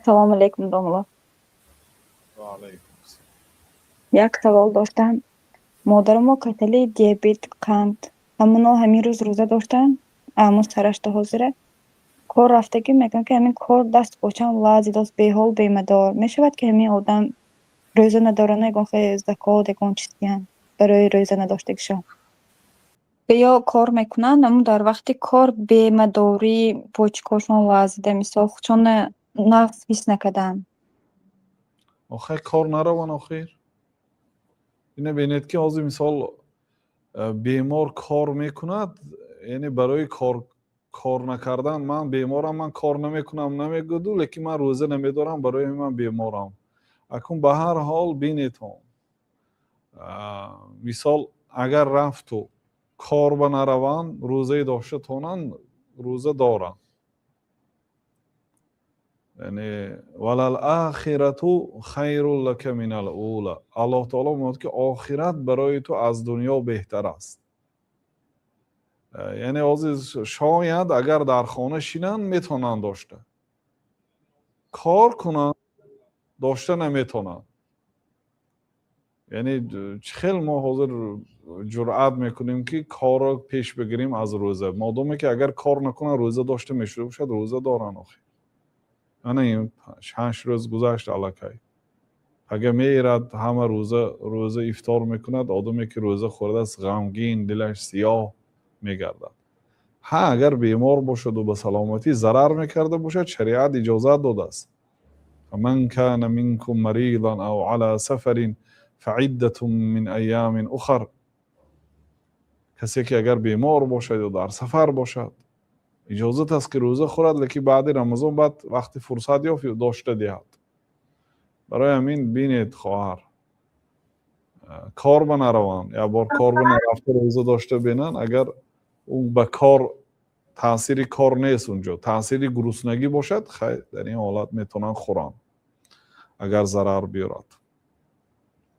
سلام علیکم دوملا. علیکم السلام. یک سوال داشتم. مادر ما کتلی دیابت قند همونا همین روز روزه داشتن. امو سرشت حاضره کار رفتگی میگن که همین کار دست پاچم وضعی دست بیحال بیمدار میشود که همین آدم روزه نداره نگون خیلی زکات یکون چیزی برای روزه نداشتگیشان یا کار میکنن اما در وقت کار بیمداری پاچکاشون وضعیده میسا چون نقص حس نکدن. آخه کار نروان آخیر اینه بینید که آزی مثال بیمار کار میکند یعنی برای کار نکردن من بیمارم من کار نمیکنم نمیگدو لیکن من روزه نمیدارم برای من بیمارم اکن به هر حال بینید مثال اگر رفتو کار به نروان روزه داشته تونن روزه دارن یعنی وللآخرة خیر لک من الاولی. الله تعالی میگه که آخرت برای تو از دنیا بهتر است. یعنی عزیز شاید اگر در خانه شینن میتونن داشته کار کنن داشته نمیتونن. یعنی خیلی ما حاضر جرأت میکنیم که کار رو پیش بگیریم از روزه مادامی که اگر کار نکنن روزه داشته میشه باشد روزه دارن آخر. انا این 5 روز گذشت الکی اگر میرد همه روزه افطار میکند آدمی که روزه خورده است غمگین دلش سیاه میگردد. ها اگر بیمار باشد و به سلامتی ضرر میکرده باشد شریعت اجازه داده است. من کان منکم مریضا او علی سفر فعدة من ایام اخر. کسی که اگر بیمار باشد و در سفر باشد اجازه است که روزه خورد لیکن بعد رمضان بعد وقتی فرصت یافت داشته دهد. برای همین بینید خواهر کار به نروان یا بار کار به نرفته روزه داشته بینن اگر اون به کار تاثیر کار نیست اونجا تاثیر گرسنگی باشد خیر در این حالت میتونن خورن اگر ضرر بیارد.